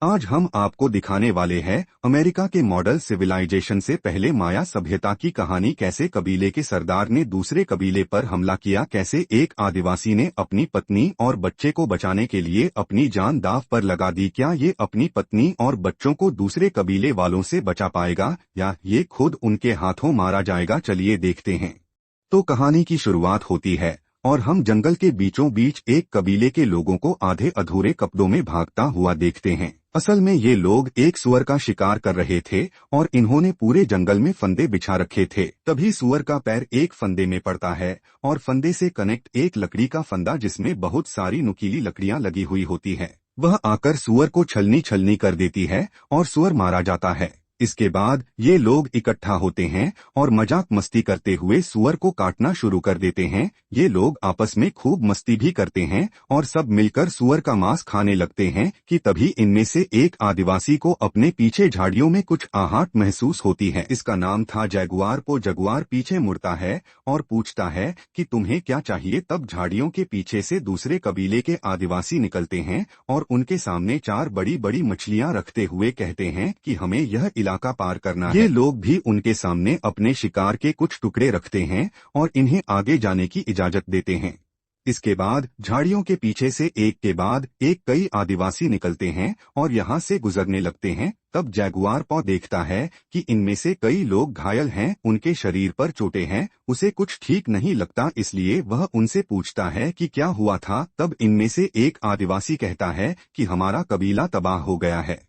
आज हम आपको दिखाने वाले हैं अमेरिका के मॉडल सिविलाइजेशन से पहले माया सभ्यता की कहानी। कैसे कबीले के सरदार ने दूसरे कबीले पर हमला किया, कैसे एक आदिवासी ने अपनी पत्नी और बच्चे को बचाने के लिए अपनी जान दांव पर लगा दी। क्या ये अपनी पत्नी और बच्चों को दूसरे कबीले वालों से बचा पाएगा या ये खुद उनके हाथों मारा जाएगा? चलिए देखते हैं। तो कहानी की शुरुआत होती है और हम जंगल के बीचों बीच एक कबीले के लोगों को आधे अधूरे कपड़ों में भागता हुआ देखते हैं। असल में ये लोग एक सुअर का शिकार कर रहे थे और इन्होंने पूरे जंगल में फंदे बिछा रखे थे। तभी सुअर का पैर एक फंदे में पड़ता है और फंदे से कनेक्ट एक लकड़ी का फंदा जिसमें बहुत सारी नुकीली लकड़ियां लगी हुई होती है। वह आकर सुअर को छलनी छलनी कर देती है और सुअर मारा जाता है। इसके बाद ये लोग इकट्ठा होते हैं और मजाक मस्ती करते हुए सुअर को काटना शुरू कर देते हैं। ये लोग आपस में खूब मस्ती भी करते हैं और सब मिलकर सुअर का मांस खाने लगते हैं कि तभी इनमें से एक आदिवासी को अपने पीछे झाड़ियों में कुछ आहट महसूस होती है। इसका नाम था जगुआर पो। जगुआर पीछे मुड़ता है और पूछता है कि तुम्हें क्या चाहिए। तब झाड़ियों के पीछे से दूसरे कबीले के आदिवासी निकलते हैं और उनके सामने चार बड़ी बड़ी मछलियां रखते हुए कहते हैं कि हमें यह इलाका पार करना है। ये लोग भी उनके सामने अपने शिकार के कुछ टुकड़े रखते हैं और इन्हें आगे जाने की इजाजत देते हैं। इसके बाद झाड़ियों के पीछे से एक के बाद एक कई आदिवासी निकलते हैं और यहाँ से गुजरने लगते हैं। तब जगुआर पॉ देखता है कि इनमें से कई लोग घायल हैं, उनके शरीर पर चोटें हैं। उसे कुछ ठीक नहीं लगता, इसलिए वह उनसे पूछता है कि क्या हुआ था। तब इनमें से एक आदिवासी कहता है कि हमारा कबीला तबाह हो गया है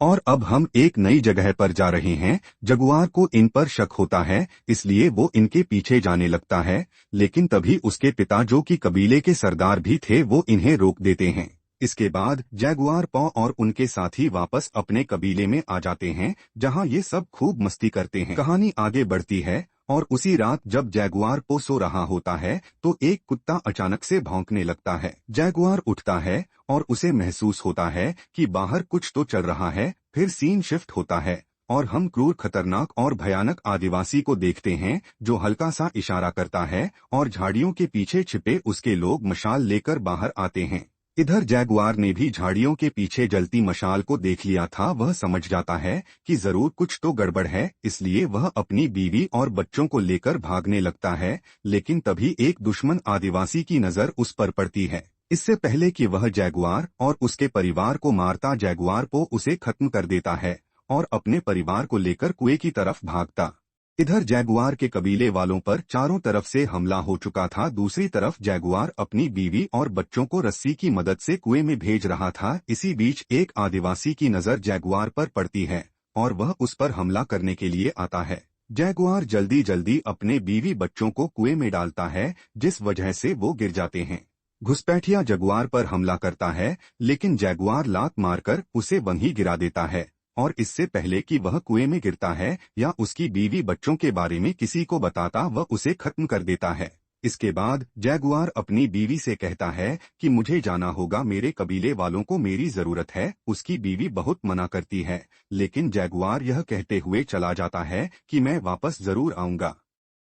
और अब हम एक नई जगह पर जा रहे हैं। जगुआर को इन पर शक होता है, इसलिए वो इनके पीछे जाने लगता है। लेकिन तभी उसके पिता, जो कि कबीले के सरदार भी थे, वो इन्हें रोक देते हैं। इसके बाद जगुआर पॉ और उनके साथी वापस अपने कबीले में आ जाते हैं, जहां ये सब खूब मस्ती करते हैं। कहानी आगे बढ़ती है और उसी रात जब जगुआर पो सो रहा होता है तो एक कुत्ता अचानक से भौंकने लगता है। जगुआर उठता है और उसे महसूस होता है कि बाहर कुछ तो चल रहा है। फिर सीन शिफ्ट होता है और हम क्रूर, खतरनाक और भयानक आदिवासी को देखते हैं जो हल्का सा इशारा करता है और झाड़ियों के पीछे छिपे उसके लोग मशाल लेकर बाहर आते हैं। इधर जगुआर ने भी झाड़ियों के पीछे जलती मशाल को देख लिया था। वह समझ जाता है कि जरूर कुछ तो गड़बड़ है, इसलिए वह अपनी बीवी और बच्चों को लेकर भागने लगता है। लेकिन तभी एक दुश्मन आदिवासी की नजर उस पर पड़ती है। इससे पहले कि वह जगुआर और उसके परिवार को मारता, जगुआर पो उसे खत्म कर देता है और अपने परिवार को लेकर कुएं की तरफ भागता। इधर जगुआर के कबीले वालों पर चारों तरफ से हमला हो चुका था। दूसरी तरफ जगुआर अपनी बीवी और बच्चों को रस्सी की मदद से कुएं में भेज रहा था। इसी बीच एक आदिवासी की नजर जगुआर पर पड़ती है और वह उस पर हमला करने के लिए आता है। जगुआर जल्दी जल्दी अपने बीवी बच्चों को कुएं में डालता है, जिस वजह से वो गिर जाते हैं। घुसपैठिया जगुआर पर हमला करता है, लेकिन जगुआर लात मारकर उसे वहीं गिरा देता है और इससे पहले कि वह कुएं में गिरता है या उसकी बीवी बच्चों के बारे में किसी को बताता, वह उसे खत्म कर देता है। इसके बाद जगुआर अपनी बीवी से कहता है कि मुझे जाना होगा, मेरे कबीले वालों को मेरी जरूरत है। उसकी बीवी बहुत मना करती है, लेकिन जगुआर यह कहते हुए चला जाता है कि मैं वापस जरूर आऊंगा।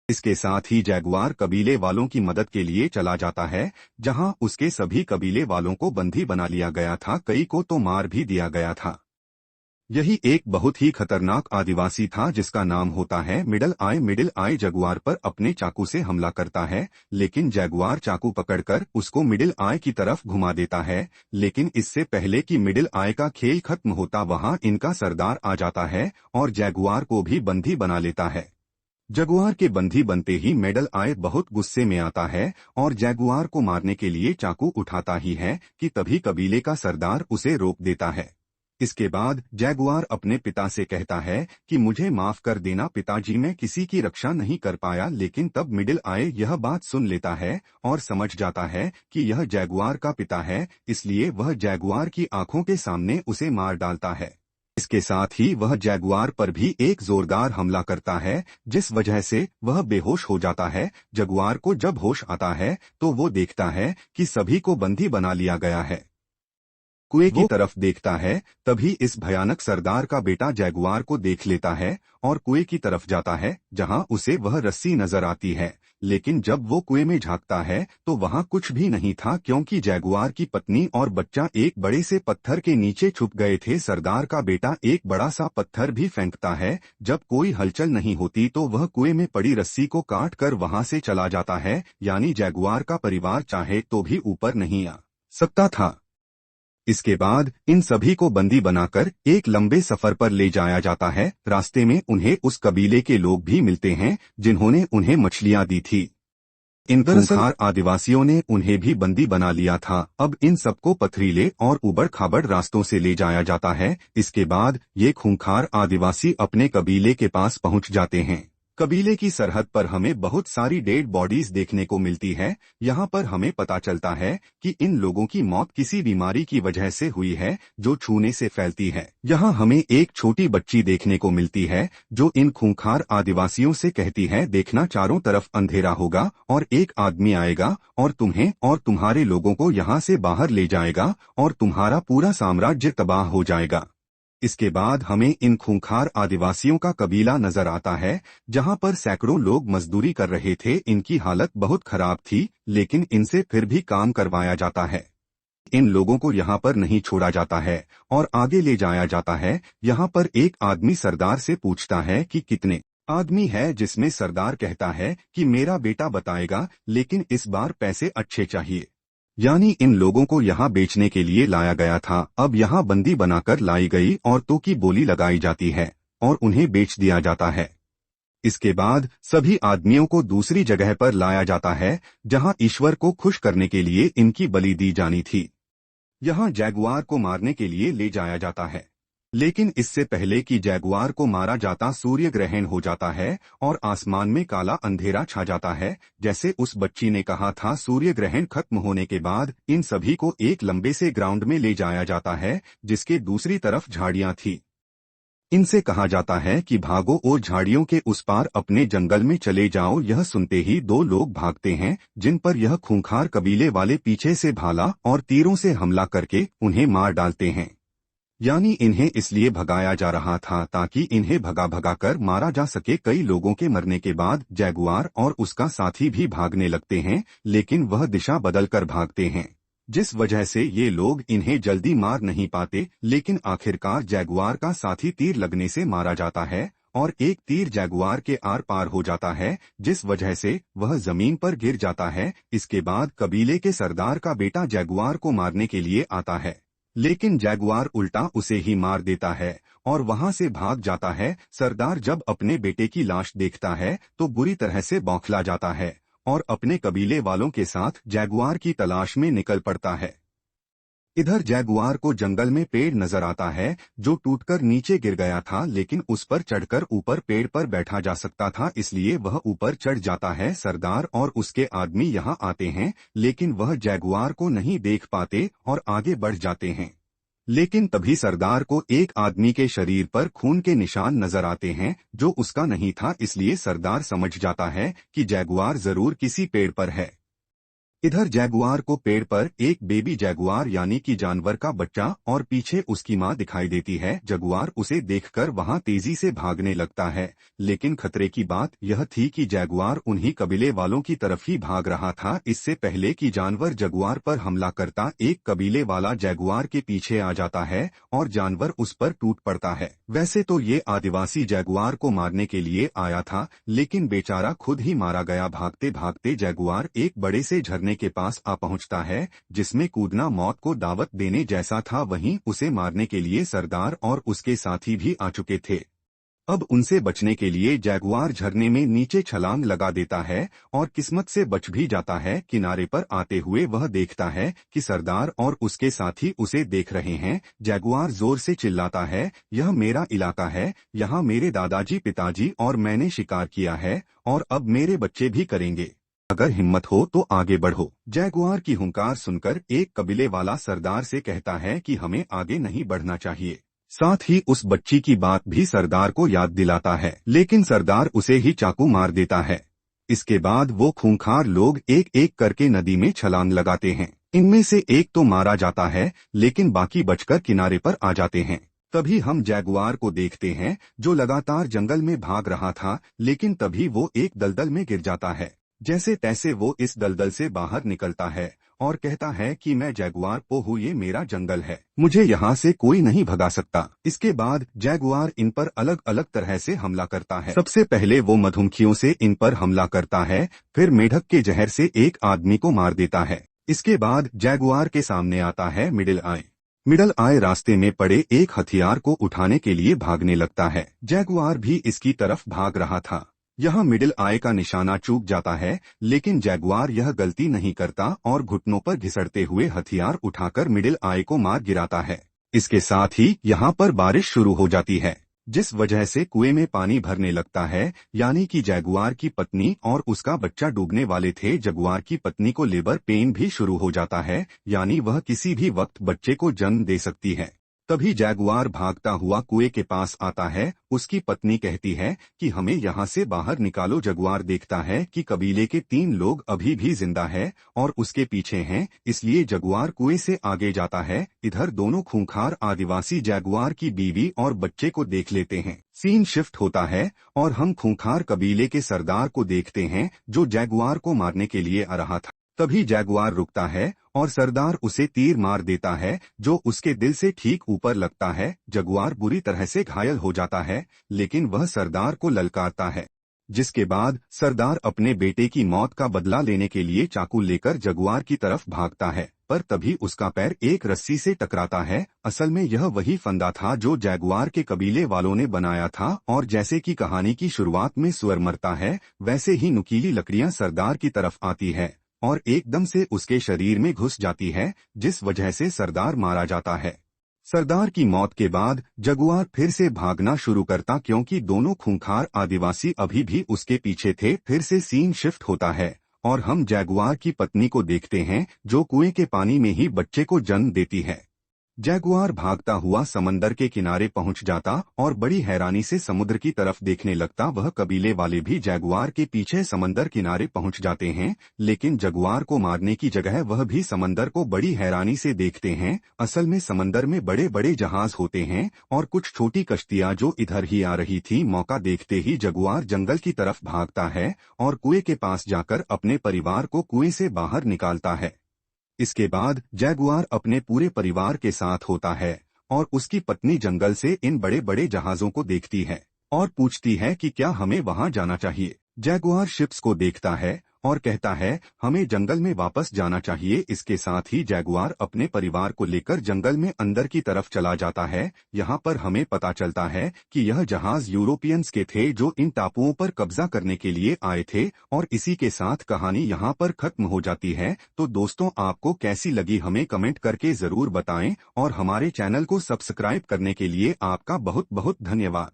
इसके साथ ही जगुआर कबीले वालों की मदद के लिए चला जाता है, जहां उसके सभी कबीले वालों को बंदी बना लिया गया था, कई को तो मार भी दिया गया था। यही एक बहुत ही खतरनाक आदिवासी था जिसका नाम होता है मिडल आई। मिडिल आई जगुआर पर अपने चाकू से हमला करता है, लेकिन जगुआर चाकू पकड़कर उसको मिडिल आई की तरफ घुमा देता है। लेकिन इससे पहले कि मिडिल आई का खेल खत्म होता, वहां इनका सरदार आ जाता है और जगुआर को भी बंदी बना लेता है। जगुआर के बंदी बनते ही मिडल आई बहुत गुस्से में आता है और जगुआर को मारने के लिए चाकू उठाता ही है कि तभी कबीले का सरदार उसे रोक देता है। इसके बाद जगुआर अपने पिता से कहता है कि मुझे माफ कर देना पिताजी, मैं किसी की रक्षा नहीं कर पाया। लेकिन तब मिडिल आई यह बात सुन लेता है और समझ जाता है कि यह जगुआर का पिता है, इसलिए वह जगुआर की आंखों के सामने उसे मार डालता है। इसके साथ ही वह जगुआर पर भी एक जोरदार हमला करता है, जिस वजह से वह बेहोश हो जाता है। जगुआर को जब होश आता है तो वो देखता है कि सभी को बंदी बना लिया गया है। कुएं की तरफ देखता है, तभी इस भयानक सरदार का बेटा जगुआर को देख लेता है और कुएं की तरफ जाता है, जहां उसे वह रस्सी नजर आती है। लेकिन जब वो कुएं में झांकता है तो वहाँ कुछ भी नहीं था, क्योंकि जैगुआर की पत्नी और बच्चा एक बड़े से पत्थर के नीचे छुप गए थे। सरदार का बेटा एक बड़ा सा पत्थर भी फेंकता है। जब कोई हलचल नहीं होती तो वह कुएं में पड़ी रस्सी को काट कर वहाँ से चला जाता है, यानी जैगुआर का परिवार चाहे तो भी ऊपर नहीं आ सकता था। इसके बाद इन सभी को बंदी बनाकर एक लंबे सफर पर ले जाया जाता है। रास्ते में उन्हें उस कबीले के लोग भी मिलते हैं जिन्होंने उन्हें मछलियां दी थी। इन खूंखार आदिवासियों ने उन्हें भी बंदी बना लिया था। अब इन सबको पथरीले और उबड़ खाबड़ रास्तों से ले जाया जाता है। इसके बाद ये खूंखार आदिवासी अपने कबीले के पास पहुंच जाते हैं। कबीले की सरहद पर हमें बहुत सारी डेड बॉडीज देखने को मिलती है। यहाँ पर हमें पता चलता है कि इन लोगों की मौत किसी बीमारी की वजह से हुई है जो छूने से फैलती है। यहाँ हमें एक छोटी बच्ची देखने को मिलती है जो इन खूंखार आदिवासियों से कहती है, देखना चारों तरफ अंधेरा होगा और एक आदमी आएगा और तुम्हें और तुम्हारे लोगों को यहाँ से बाहर ले जाएगा और तुम्हारा पूरा साम्राज्य तबाह हो जाएगा। इसके बाद हमें इन खूंखार आदिवासियों का कबीला नजर आता है जहां पर सैकड़ों लोग मजदूरी कर रहे थे। इनकी हालत बहुत खराब थी, लेकिन इनसे फिर भी काम करवाया जाता है। इन लोगों को यहाँ पर नहीं छोड़ा जाता है और आगे ले जाया जाता है। यहाँ पर एक आदमी सरदार से पूछता है कि कितने आदमी है, जिसमें सरदार कहता है कि मेरा बेटा बताएगा, लेकिन इस बार पैसे अच्छे चाहिए। यानी इन लोगों को यहाँ बेचने के लिए लाया गया था। अब यहाँ बंदी बनाकर लाई गई औरतों की बोली लगाई जाती है और उन्हें बेच दिया जाता है। इसके बाद सभी आदमियों को दूसरी जगह पर लाया जाता है जहाँ ईश्वर को खुश करने के लिए इनकी बलि दी जानी थी। यहाँ जैगुआर को मारने के लिए ले जाया जाता है, लेकिन इससे पहले कि जैगुआर को मारा जाता सूर्य ग्रहण हो जाता है और आसमान में काला अंधेरा छा जाता है। जैसे उस बच्ची ने कहा था, सूर्य ग्रहण खत्म होने के बाद इन सभी को एक लंबे से ग्राउंड में ले जाया जाता है जिसके दूसरी तरफ झाड़ियां थी। इनसे कहा जाता है कि भागो और झाड़ियों के उस पार अपने जंगल में चले जाओ। यह सुनते ही दो लोग भागते हैं जिन पर यह खूंखार कबीले वाले पीछे से भाला और तीरों से हमला करके उन्हें मार डालते हैं। यानी इन्हें इसलिए भगाया जा रहा था ताकि इन्हें भगा भगा कर मारा जा सके। कई लोगों के मरने के बाद जैगुआर और उसका साथी भी भागने लगते हैं, लेकिन वह दिशा बदलकर भागते हैं, जिस वजह से ये लोग इन्हें जल्दी मार नहीं पाते। लेकिन आखिरकार जैगुआर का साथी तीर लगने से मारा जाता है और एक तीर जैगुआर के आर पार हो जाता है, जिस वजह से वह जमीन पर गिर जाता है। इसके बाद कबीले के सरदार का बेटा जैगुआर को मारने के लिए आता है, लेकिन जैगुआर उल्टा उसे ही मार देता है और वहां से भाग जाता है। सरदार जब अपने बेटे की लाश देखता है तो बुरी तरह से बौखला जाता है और अपने कबीले वालों के साथ जैगुआर की तलाश में निकल पड़ता है। इधर जैगुआर को जंगल में पेड़ नजर आता है जो टूटकर नीचे गिर गया था, लेकिन उस पर चढ़कर ऊपर पेड़ पर बैठा जा सकता था, इसलिए वह ऊपर चढ़ जाता है। सरदार और उसके आदमी यहाँ आते हैं, लेकिन वह जैगुआर को नहीं देख पाते और आगे बढ़ जाते हैं। लेकिन तभी सरदार को एक आदमी के शरीर पर खून के निशान नजर आते हैं जो उसका नहीं था, इसलिए सरदार समझ जाता है कि जैगुआर जरूर किसी पेड़ पर है। इधर जैगुआर को पेड़ पर एक बेबी जैगुआर यानी कि जानवर का बच्चा और पीछे उसकी मां दिखाई देती है। जैगुआर उसे देखकर वहां तेजी से भागने लगता है, लेकिन खतरे की बात यह थी कि जैगुआर उन्हीं कबीले वालों की तरफ ही भाग रहा था। इससे पहले कि जानवर जैगुआर पर हमला करता, एक कबीले वाला जैगुआर के पीछे आ जाता है और जानवर उस पर टूट पड़ता है। वैसे तो ये आदिवासी जैगुआर को मारने के लिए आया था, लेकिन बेचारा खुद ही मारा गया। भागते भागते जैगुआर एक बड़े से झरने के पास आ पहुंचता है जिसमें कूदना मौत को दावत देने जैसा था। वहीं उसे मारने के लिए सरदार और उसके साथी भी आ चुके थे। अब उनसे बचने के लिए जैगुआर झरने में नीचे छलांग लगा देता है और किस्मत से बच भी जाता है। किनारे पर आते हुए वह देखता है कि सरदार और उसके साथी उसे देख रहे हैं। जैगुआर जोर से चिल्लाता है, यह मेरा इलाका है, यहाँ मेरे दादाजी पिताजी और मैंने शिकार किया है और अब मेरे बच्चे भी करेंगे। अगर हिम्मत हो तो आगे बढ़ो। जैगुआर की हुंकार सुनकर एक कबीले वाला सरदार से कहता है कि हमें आगे नहीं बढ़ना चाहिए। साथ ही उस बच्ची की बात भी सरदार को याद दिलाता है, लेकिन सरदार उसे ही चाकू मार देता है। इसके बाद वो खूंखार लोग एक एक करके नदी में छलांग लगाते हैं। इनमें से एक तो मारा जाता है, लेकिन बाकी बचकर किनारे पर आ जाते हैं। तभी हम जैगुआर को देखते हैं जो लगातार जंगल में भाग रहा था, लेकिन तभी वो एक दलदल में गिर जाता है। जैसे तैसे वो इस दलदल से बाहर निकलता है और कहता है कि मैं जैगुआर पो हूँ, ये मेरा जंगल है, मुझे यहाँ से कोई नहीं भगा सकता। इसके बाद जैगुआर इन पर अलग अलग तरह से हमला करता है। सबसे पहले वो मधुमक्खियों से इन पर हमला करता है, फिर मेढक के जहर से एक आदमी को मार देता है। इसके बाद जैगुआर के सामने आता है मिडिल आई। मिडल आई रास्ते में पड़े एक हथियार को उठाने के लिए भागने लगता है। जैगुआर भी इसकी तरफ भाग रहा था। यहाँ मिडिल आई का निशाना चूक जाता है, लेकिन जैगुआर यह गलती नहीं करता और घुटनों पर घिसटते हुए हथियार उठाकर मिडिल आई को मार गिराता है। इसके साथ ही यहाँ पर बारिश शुरू हो जाती है, जिस वजह से कुएं में पानी भरने लगता है, यानी कि जैगुआर की पत्नी और उसका बच्चा डूबने वाले थे। जगुआर की पत्नी को लेबर पेन भी शुरू हो जाता है, यानी वह किसी भी वक्त बच्चे को जन्म दे सकती है। तभी जैगुआर भागता हुआ कुएं के पास आता है। उसकी पत्नी कहती है कि हमें यहाँ से बाहर निकालो। जगुआर देखता है कि कबीले के 3 लोग अभी भी जिंदा है और उसके पीछे हैं, इसलिए जगुआर कुएं से आगे जाता है। इधर दोनों खूंखार आदिवासी जैगुआर की बीवी और बच्चे को देख लेते हैं। सीन शिफ्ट होता है और हम खूंखार कबीले के सरदार को देखते हैं, जो जैगुआर को मारने के लिए आ रहा था। तभी जैगुआर रुकता है और सरदार उसे तीर मार देता है, जो उसके दिल से ठीक ऊपर लगता है। जगुआर बुरी तरह से घायल हो जाता है, लेकिन वह सरदार को ललकारता है, जिसके बाद सरदार अपने बेटे की मौत का बदला लेने के लिए चाकू लेकर जगुआर की तरफ भागता है, पर तभी उसका पैर एक रस्सी से टकराता है। असल में यह वही फंदा था जो जैगुआर के कबीले वालों ने बनाया था, और जैसे कि कहानी की शुरुआत में सुअर मरता है, वैसे ही नुकीली लकड़ियां सरदार की तरफ आती है और एकदम से उसके शरीर में घुस जाती है, जिस वजह से सरदार मारा जाता है। सरदार की मौत के बाद जगुआर फिर से भागना शुरू करता, क्योंकि दोनों खूंखार आदिवासी अभी भी उसके पीछे थे। फिर से सीन शिफ्ट होता है और हम जैगुआर की पत्नी को देखते हैं, जो कुएं के पानी में ही बच्चे को जन्म देती है। जैगुआर भागता हुआ समंदर के किनारे पहुंच जाता और बड़ी हैरानी से समुद्र की तरफ देखने लगता। वह कबीले वाले भी जैगुआर के पीछे समंदर किनारे पहुंच जाते हैं, लेकिन जगुआर को मारने की जगह वह भी समंदर को बड़ी हैरानी से देखते हैं। असल में समंदर में बड़े बड़े जहाज होते हैं और कुछ छोटी कश्तियां जो इधर ही आ रही थी। मौका देखते ही जगुआर जंगल की तरफ भागता है और कुएं के पास जाकर अपने परिवार को कुएं से बाहर निकालता है। इसके बाद जैगुआर अपने पूरे परिवार के साथ होता है और उसकी पत्नी जंगल से इन बड़े बड़े जहाजों को देखती है और पूछती है कि क्या हमें वहां जाना चाहिए। जैगुआर शिप्स को देखता है और कहता है हमें जंगल में वापस जाना चाहिए। इसके साथ ही जैगुआर अपने परिवार को लेकर जंगल में अंदर की तरफ चला जाता है। यहाँ पर हमें पता चलता है कि यह जहाज यूरोपियंस के थे, जो इन टापुओं पर कब्जा करने के लिए आए थे। और इसी के साथ कहानी यहाँ पर खत्म हो जाती है। तो दोस्तों, आपको कैसी लगी हमें कमेंट करके जरूर बताएं और हमारे चैनल को सब्सक्राइब करने के लिए आपका बहुत बहुत धन्यवाद।